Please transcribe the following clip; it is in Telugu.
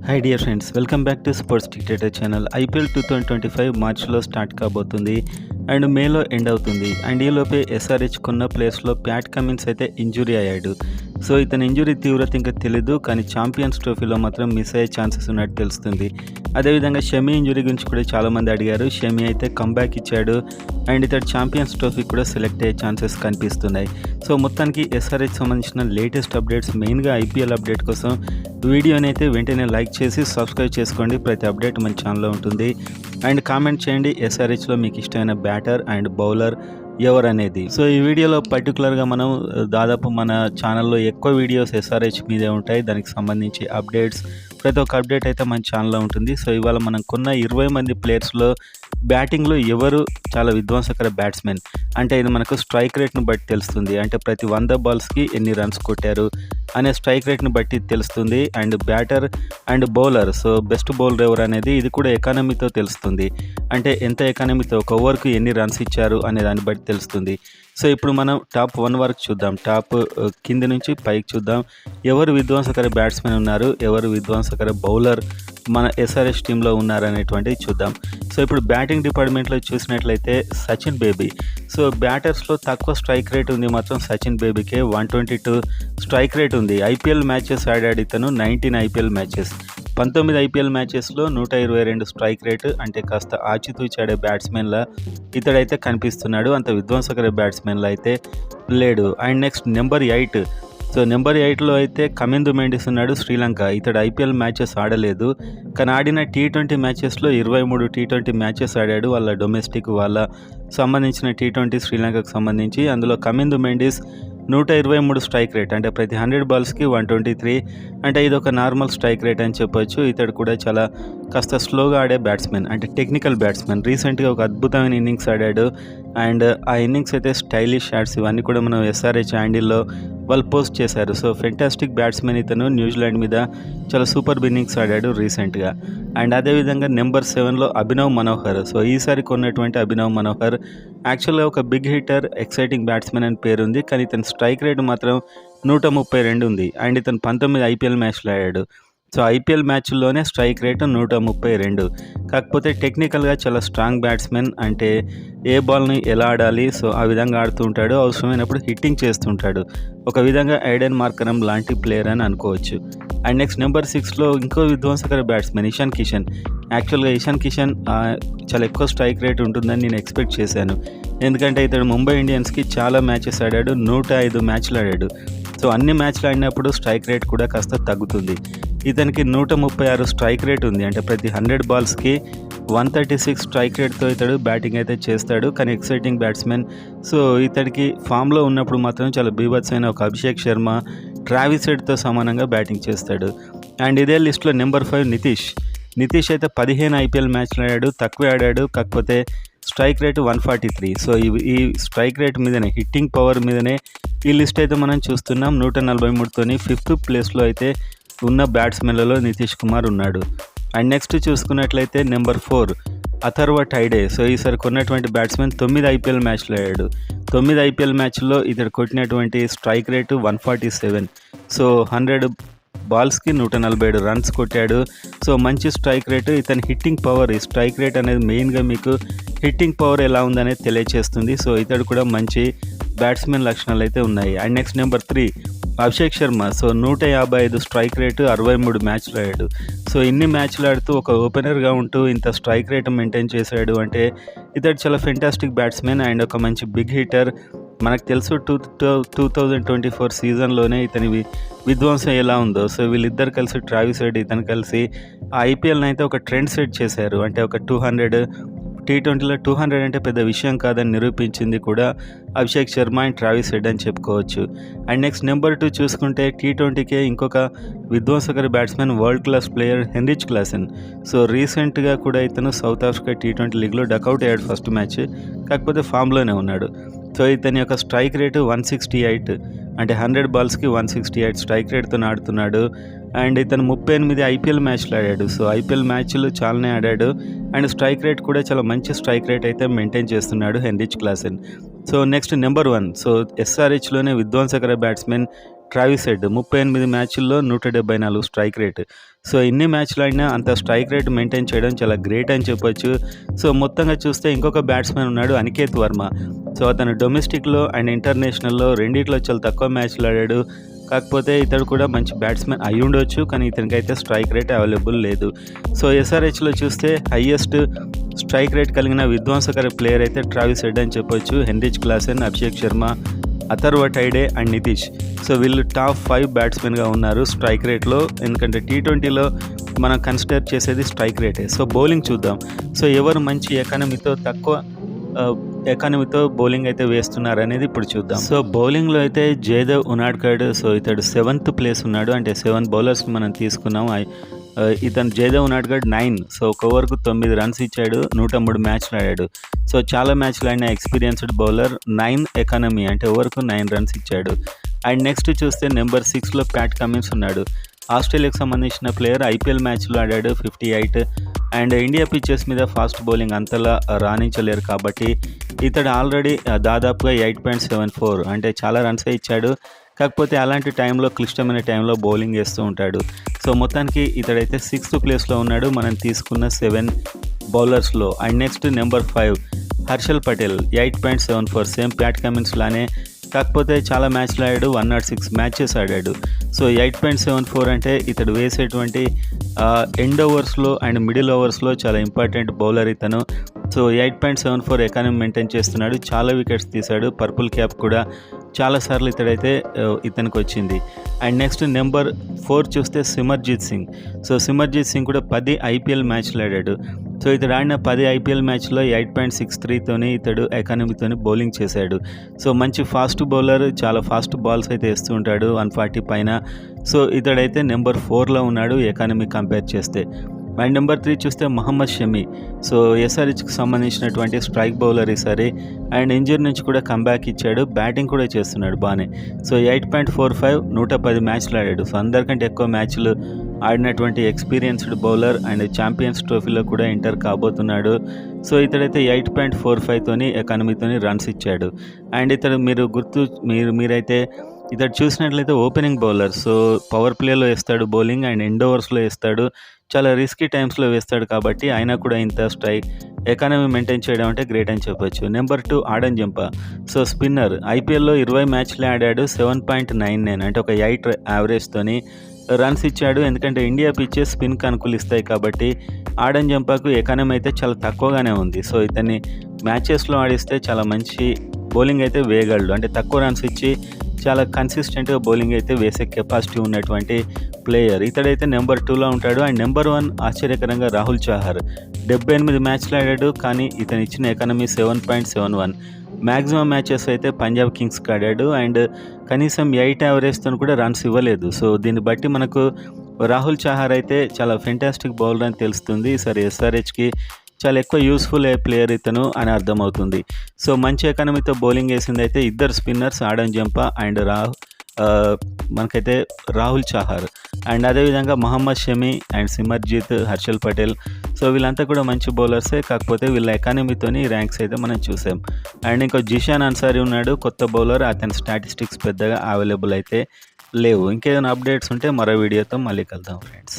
Hi dear friends, welcome back to sports dictator channel. IPL 2025 మార్చ్లో స్టార్ట్ కాబోతుంది అండ్ మేలో ఎండ్ అవుతుంది. అండ్ ఈలోపే ఎస్ఆర్హెచ్ కొన్న ప్లేస్లో ప్యాట్ కమిన్స్ అయితే ఇంజురీ అయ్యాడు. సో ఇతని ఇంజురీ తీవ్రత ఇంకా తెలీదు, కానీ ఛాంపియన్స్ ట్రోఫీలో మాత్రం మిస్ అయ్యే ఛాన్సెస్ ఉన్నట్టు తెలుస్తుంది. అదేవిధంగా షమి ఇంజురీ గురించి కూడా చాలామంది అడిగారు. షమి అయితే కంబ్యాక్ ఇచ్చాడు అండ్ ఇతడు ఛాంపియన్స్ ట్రోఫీ కూడా సెలెక్ట్ అయ్యే ఛాన్సెస్ కనిపిస్తున్నాయి. సో మొత్తానికి ఎస్ఆర్హెచ్ సంబంధించిన లేటెస్ట్ అప్డేట్స్, మెయిన్గా ఐపీఎల్ అప్డేట్ కోసం వీడియోని అయితే వెంటనే లైక్ చేసి సబ్స్క్రైబ్ చేసుకోండి. ప్రతి అప్డేట్ మన ఛానల్లో ఉంటుంది. అండ్ కామెంట్ చేయండి ఎస్ఆర్హెచ్లో మీకు ఇష్టమైన బ్యాటర్ అండ్ బౌలర్ ఎవరనేది. సో ఈ వీడియోలో పర్టికులర్గా మనం దాదాపు మన ఛానల్లో ఎక్కువ వీడియోస్ ఎస్ఆర్హెచ్ మీదే ఉంటాయి. దానికి సంబంధించి అప్డేట్స్, ప్రతి ఒక్క అప్డేట్ అయితే మన ఛానల్లో ఉంటుంది. సో ఇవాళ మనం కొన్న 20 మంది ప్లేయర్స్లో బ్యాటింగ్లో ఎవరు చాలా విధ్వంసకర బ్యాట్స్మెన్ అంటే ఇది మనకు స్ట్రైక్ రేట్ను బట్టి తెలుస్తుంది. అంటే ప్రతి 100 బాల్స్కి ఎన్ని రన్స్ కొట్టారు అనే స్ట్రైక్ రేట్ను బట్టి తెలుస్తుంది. And batter and bowler, so best bowler ఎవరు అనేది ఇది కూడా ఎకానమీతో తెలుస్తుంది. అంటే ఎంత ఎకానమీతో, ఒక ఓవర్కు ఎన్ని రన్స్ ఇచ్చారు అనే దాన్ని బట్టి తెలుస్తుంది. సో ఇప్పుడు మనం టాప్ 1 వరకు చూద్దాం. టాప్ కింద నుంచి పైకి చూద్దాం. ఎవరు విధ్వంసకర బ్యాట్స్మెన్ ఉన్నారు, ఎవరు విధ్వంసకర బౌలర్ మన ఎస్ఆర్హెచ్ టీంలో ఉన్నారనేటువంటిది చూద్దాం. సో ఇప్పుడు బ్యాటింగ్ డిపార్ట్మెంట్లో చూసినట్లయితే సచిన్ బేబీ. సో బ్యాటర్స్లో తక్కువ స్ట్రైక్ రేట్ ఉంది మాత్రం సచిన్ బేబీకే 122 స్ట్రైక్ రేట్ ఉంది. ఐపీఎల్ మ్యాచెస్ ఆడాడు ఇతను, 19 ఐపీఎల్ మ్యాచెస్, 19 ఐపీఎల్ మ్యాచెస్లో 122 స్ట్రైక్ రేటు. అంటే కాస్త ఆచితూచి ఆడే బ్యాట్స్మెన్లా ఇతడైతే కనిపిస్తున్నాడు, అంత విధ్వంసకర బ్యాట్స్మెన్లా అయితే లేడు. And next number 8. So number 8లో అయితే కమిందు మెండిస్ ఉన్నాడు, శ్రీలంక. ఇతడు ఐపీఎల్ మ్యాచెస్ ఆడలేదు, కానీ ఆడిన T20 మ్యాచెస్లో 23 T20 మ్యాచెస్ ఆడాడు. వాళ్ళ డొమెస్టిక్, వాళ్ళ సంబంధించిన T20 శ్రీలంకకు సంబంధించి. అందులో కమిందు మెండిస్ 123 స్ట్రైక్ రేట్, అంటే ప్రతి 100 బాల్స్కి 123, అంటే ఇది ఒక నార్మల్ స్ట్రైక్ రేట్ అని చెప్పొచ్చు. ఇతడు కూడా చాలా కాస్త స్లోగా ఆడే బ్యాట్స్మెన్, అంటే టెక్నికల్ బ్యాట్స్మెన్. రీసెంట్గా ఒక అద్భుతమైన ఇన్నింగ్స్ ఆడాడు అండ్ ఆ ఇన్నింగ్స్ అయితే స్టైలిష్ షాట్స్, ఇవన్నీ కూడా మనం ఎస్ఆర్హెచ్ హ్యాండిల్లో వాళ్ళు పోస్ట్ చేశారు. సో ఫెంటాస్టిక్ బ్యాట్స్మెన్ ఇతను, న్యూజిలాండ్ మీద చాలా సూపర్ ఇన్నింగ్స్ ఆడాడు రీసెంట్గా. అండ్ అదేవిధంగా నెంబర్ 7లో అభినవ్ మనోహర్. సో ఈసారి కొన్నటువంటి అభినవ్ మనోహర్ యాక్చువల్గా ఒక బిగ్ హిట్టర్, ఎక్సైటింగ్ బ్యాట్స్మెన్ అని పేరుంది, కానీ ఇతని స్ట్రైక్ రేట్ మాత్రం 132 ఉంది. అండ్ ఇతను 19 ఐపీఎల్ మ్యాచ్లు ఆడాడు. సో ఐపీఎల్ మ్యాచ్ల్లోనే స్ట్రైక్ రేటు 132. కాకపోతే టెక్నికల్గా చాలా స్ట్రాంగ్ బ్యాట్స్మెన్, అంటే ఏ బాల్ని ఎలా ఆడాలి సో ఆ విధంగా ఆడుతూ ఉంటాడు, అవసరమైనప్పుడు హిట్టింగ్ చేస్తుంటాడు. ఒక విధంగా ఐడెన్ మార్కరమ్ లాంటి ప్లేయర్ అని అనుకోవచ్చు. అండ్ నెక్స్ట్ నెంబర్ 6లో ఇంకో విధ్వంసకర బ్యాట్స్మెన్ ఇషాన్ కిషన్. యాక్చువల్గా ఇషాన్ కిషన్ చాలా ఎక్కువ స్ట్రైక్ రేట్ ఉంటుందని నేను ఎక్స్పెక్ట్ చేశాను, ఎందుకంటే ఇతడు ముంబై ఇండియన్స్కి చాలా మ్యాచెస్ ఆడాడు, 105 మ్యాచ్లు ఆడాడు. సో అన్ని మ్యాచ్లు ఆడినప్పుడు స్ట్రైక్ రేట్ కూడా కాస్త తగ్గుతుంది. ఇతనికి 136 స్ట్రైక్ రేట్ ఉంది, అంటే ప్రతి 100 బాల్స్కి 136 స్ట్రైక్ రేట్తో ఇతడు బ్యాటింగ్ అయితే చేస్తాడు, కానీ ఎక్సైటింగ్ బ్యాట్స్మెన్. సో ఇతడికి ఫామ్లో ఉన్నప్పుడు మాత్రం చాలా బీభత్సమైన ఒక అభిషేక్ శర్మ, ట్రావిస్ హెడ్తో సమానంగా బ్యాటింగ్ చేస్తాడు. అండ్ ఇదే లిస్ట్లో నెంబర్ 5 నితీష్ అయితే 15 ఐపీఎల్ మ్యాచ్లు ఆడాడు, తక్కువ ఆడాడు, కాకపోతే స్ట్రైక్ రేటు 143. సో ఈ స్ట్రైక్ రేట్ మీదనే, హిట్టింగ్ పవర్ మీదనే ఈ లిస్ట్ అయితే మనం చూస్తున్నాం. 143తోని 5th ప్లేస్లో అయితే ఉన్న బ్యాట్స్మెన్లలో నితీష్ కుమార్ ఉన్నాడు. అండ్ నెక్స్ట్ చూసుకున్నట్లయితే నెంబర్ 4 అథర్వ టైడే. సో ఈసారి కొన్నటువంటి బ్యాట్స్మెన్ 9 ఐపీఎల్ మ్యాచ్లు ఆడాడు. 9 ఐపీఎల్ మ్యాచ్లో ఇతడు కొట్టినటువంటి స్ట్రైక్ రేటు 147. సో 100 బాల్స్కి 147 రన్స్ కొట్టాడు. సో మంచి స్ట్రైక్ రేటు. ఇతని హిట్టింగ్ పవర్, ఈ స్ట్రైక్ రేట్ అనేది మెయిన్గా మీకు హిట్టింగ్ పవర్ ఎలా ఉందనేది తెలియజేస్తుంది. సో ఇతడు కూడా మంచి బ్యాట్స్మెన్ లక్షణాలు అయితే ఉన్నాయి. And next number 3 Abhishek Sharma. So 155 strike rate, 63 మ్యాచ్లు ఆడాడు. సో ఇన్ని మ్యాచ్లు ఆడుతూ ఒక ఓపెనర్గా ఉంటూ ఇంత స్ట్రైక్ రేట్ మెయింటైన్ చేశాడు అంటే ఇతడు చాలా ఫెంటాస్టిక్ బ్యాట్స్మెన్ అండ్ ఒక మంచి బిగ్ హిట్టర్. మనకు తెలుసు 2024 సీజన్లోనే ఇతని విధ్వంసం ఎలా ఉందో. సో వీళ్ళిద్దరు కలిసి, ట్రావిస్ హెడ్, ఇతను కలిసి ఆ ఐపీఎల్ని అయితే ఒక ట్రెండ్ సెట్ చేశారు. అంటే ఒక 200 T20లో 200 అంటే పెద్ద విషయం కాదని నిరూపించింది కూడా Abhishek Sharma and Travis Head అని చెప్పుకోవచ్చు. అండ్ నెక్స్ట్ నెంబర్ 2 చూసుకుంటే T20కే ఇంకొక విధ్వంసకర batsmen, world class player Heinrich Klaasen. So రీసెంట్గా కూడా ఇతను సౌత్ ఆఫ్రికా T20 లీగ్లో డకౌట్ అయ్యాడు ఫస్ట్ మ్యాచ్, కాకపోతే ఫామ్లోనే ఉన్నాడు. సో ఇతని యొక్క స్ట్రైక్ రేటు 168, అంటే 100 బాల్స్కి 168 స్ట్రైక్ రేట్తో ఆడుతున్నాడు. అండ్ ఇతను 38 ఐపీఎల్ మ్యాచ్లు ఆడాడు. సో ఐపీఎల్ మ్యాచ్లు చాలానే ఆడాడు అండ్ స్ట్రైక్ రేట్ కూడా చాలా మంచి స్ట్రైక్ రేట్ అయితే మెయింటైన్ చేస్తున్నాడు Heinrich Klaasen. So next number 1. So ఎస్ఆర్హెచ్లోనే విధ్వంసకర బ్యాట్స్మెన్, ట్రావిస్ హెడ్ 38 మ్యాచ్ల్లో 174 స్ట్రైక్ రేట్. సో ఇన్ని మ్యాచ్లు ఆడినా అంత స్ట్రైక్ రేట్ మెయింటైన్ చేయడం చాలా గ్రేట్ అని చెప్పొచ్చు. సో మొత్తంగా చూస్తే ఇంకొక బ్యాట్స్మెన్ ఉన్నాడు అనికేత్ వర్మ. సో అతను డొమెస్టిక్లో అండ్ ఇంటర్నేషనల్లో రెండిట్లో చాలా తక్కువ మ్యాచ్లు ఆడాడు. కాకపోతే ఇతడు కూడా మంచి బ్యాట్స్మెన్ అయి ఉండొచ్చు, కానీ ఇతనికైతే స్ట్రైక్ రేట్ అవైలబుల్ లేదు. సో ఎస్ఆర్హెచ్లో చూస్తే హయ్యెస్ట్ స్ట్రైక్ రేట్ కలిగిన విధ్వంసకర ప్లేయర్ అయితే ట్రావిస్ హెడ్ అని చెప్పొచ్చు. Heinrich Klaasen, Abhishek Sharma, Atharva Taide and Nitish. So వీళ్ళు టాప్ 5 బ్యాట్స్మెన్గా ఉన్నారు స్ట్రైక్ రేట్లో. ఎందుకంటే T20లో మనం కన్సిడర్ చేసేది స్ట్రైక్ రేటే. సో బౌలింగ్ చూద్దాం. సో ఎవరు మంచి ఎకానమీతో బౌలింగ్ అయితే వేస్తున్నారు అనేది ఇప్పుడు చూద్దాం. సో బౌలింగ్లో అయితే జయదేవ్ ఉనాడ్కడ్. సో ఇతడు 7th ప్లేస్ ఉన్నాడు. అంటే 7 బౌలర్స్ మనం తీసుకున్నాం. ఇతను జయదేవ్ ఉనాడ్కడ్ 9. సో ఒక ఓవర్కు 9 రన్స్ ఇచ్చాడు, 103 మ్యాచ్లు ఆడాడు. సో చాలా మ్యాచ్లు ఆడిన ఎక్స్పీరియన్స్డ్ బౌలర్. 9 ఎకానమీ అంటే ఓవర్కు 9 రన్స్ ఇచ్చాడు. అండ్ నెక్స్ట్ చూస్తే నెంబర్ 6లో ప్యాట్ కమిన్స్ ఉన్నాడు. ఆస్ట్రేలియాకు సంబంధించిన ప్లేయర్. IPL మ్యాచ్లో ఆడాడు 58. అండ్ ఇండియా పిచ్చెస్ మీద ఫాస్ట్ బౌలింగ్ అంతలా రాణించలేరు కాబట్టి ఇతడు ఆల్రెడీ దాదాపుగా 8.74 అంటే చాలా రన్సే ఇచ్చాడు. కాకపోతే అలాంటి టైంలో, క్లిష్టమైన టైంలో బౌలింగ్ వేస్తూ ఉంటాడు. సో మొత్తానికి ఇతడైతే 6th ప్లేస్లో ఉన్నాడు మనం తీసుకున్న 7 బౌలర్స్లో. And next number 5 Harshal Patel 8.74 same Pat Cummins లానే. కాకపోతే చాలా మ్యాచ్లు ఆడాడు, 106 మ్యాచెస్ ఆడాడు. సో 8.74 అంటే ఇతడు వేసేటువంటి ఎండ్ ఓవర్స్లో అండ్ మిడిల్ ఓవర్స్లో చాలా ఇంపార్టెంట్ బౌలర్ ఇతను. సో 8.74 ఎకానమీ మెయింటైన్ చేస్తున్నాడు. చాలా వికెట్స్ తీశాడు. పర్పుల్ క్యాప్ కూడా చాలాసార్లు ఇతనికి వచ్చింది. అండ్ నెక్స్ట్ నెంబర్ 4 చూస్తే సిమర్జీత్ సింగ్. సో సిమర్జీత్ సింగ్ కూడా 10 IPL మ్యాచ్లు ఆడాడు. సో ఇతడు ఆడిన 10 IPL మ్యాచ్లో 8.63తోని ఇతడు ఎకానమీతోని బౌలింగ్ చేశాడు. సో మంచి ఫాస్ట్ బౌలర్, చాలా ఫాస్ట్ బాల్స్ అయితే వేస్తూ ఉంటాడు 140 పైన. సో ఇతడైతే నెంబర్ 4లో ఉన్నాడు ఎకానమీ కంపేర్ చేస్తే. అండ్ నెంబర్ 3 చూస్తే మహమ్మద్ షమి. సో SRHకి సంబంధించినటువంటి స్ట్రైక్ బౌలర్ ఈసారి. అండ్ ఇంజరీ నుంచి కూడా కంబ్యాక్ ఇచ్చాడు, బ్యాటింగ్ కూడా చేస్తున్నాడు బాగానే. సో 8.45 110 మ్యాచ్లు ఆడాడు. సో అందరికంటే ఎక్కువ మ్యాచ్లు ఆడినటువంటి ఎక్స్పీరియన్స్డ్ బౌలర్. అండ్ ఛాంపియన్స్ ట్రోఫీలో కూడా ఎంటర్ కాబోతున్నాడు. సో ఇతడైతే 8.45తోని ఎకానమీతోని రన్స్ ఇచ్చాడు. అండ్ ఇతడు మీరైతే ఇతడు చూసినట్లయితే ఓపెనింగ్ బౌలర్. సో పవర్ ప్లేలో వేస్తాడు బౌలింగ్ అండ్ ఎండ్ ఓవర్స్లో వేస్తాడు. చాలా రిస్కీ టైమ్స్లో వేస్తాడు కాబట్టి అయినా కూడా ఇంత ఎకానమీ మెయింటైన్ చేయడం అంటే గ్రేట్ అని చెప్పొచ్చు. Number 2 Adam Zampa. So spinner. IPLలో 20 మ్యాచ్లే ఆడాడు, 7.99 అంటే ఒక 8 యావరేజ్తోని రన్స్ ఇచ్చాడు. ఎందుకంటే ఇండియా పిచ్చెస్ స్పిన్కి అనుకూలిస్తాయి కాబట్టి ఆడన్ జంపాకు ఎకానమీ అయితే చాలా తక్కువగానే ఉంది. సో ఇతన్ని మ్యాచెస్లో ఆడిస్తే చాలా మంచి బౌలింగ్ అయితే వేయగలడు. అంటే తక్కువ రన్స్ ఇచ్చి చాలా కన్సిస్టెంట్గా బౌలింగ్ అయితే వేసే కెపాసిటీ ఉన్నటువంటి ప్లేయర్. ఇతడైతే నెంబర్ 2లో ఉంటాడు. అండ్ నెంబర్ 1 ఆశ్చర్యకరంగా రాహుల్ చహార్. 78 మ్యాచ్లు ఆడాడు, కానీ ఇతను ఇచ్చిన ఎకానమీ 7.71. మ్యాక్సిమం మ్యాచెస్ అయితే పంజాబ్ కింగ్స్కి ఆడాడు అండ్ కనీసం 8 యావరేజ్తో కూడా రన్స్ ఇవ్వలేదు. సో దీన్ని బట్టి మనకు రాహుల్ చహార్ అయితే చాలా ఫెంటాస్టిక్ బౌలర్ అని తెలుస్తుంది. సరే SRHకి చాలా ఎక్కువ యూస్ఫుల్ ప్లేయర్ ఇతను అని అర్థమవుతుంది. సో మంచి ఎకానమీతో బౌలింగ్ వేసింది అయితే ఇద్దరు స్పిన్నర్స్, ఆడన్ జంపా అండ్ మనకైతే రాహుల్ చహార్. అండ్ అదేవిధంగా మహమ్మద్ షమి అండ్ సిమర్జీత్, హర్షల్ పటేల్. సో వీళ్ళంతా కూడా మంచి బౌలర్సే, కాకపోతే వీళ్ళ ఎకానమీతోని ర్యాంక్స్ అయితే మనం చూసాం. అండ్ ఇంకో జిషాన్ అన్సారీ ఉన్నాడు, కొత్త బౌలర్. అతని స్టాటిస్టిక్స్ పెద్దగా అవైలబుల్ అయితే లేవు. ఇంకేదైనా అప్డేట్స్ ఉంటే మరో వీడియోతో మళ్ళీ కలుద్దాం ఫ్రెండ్స్.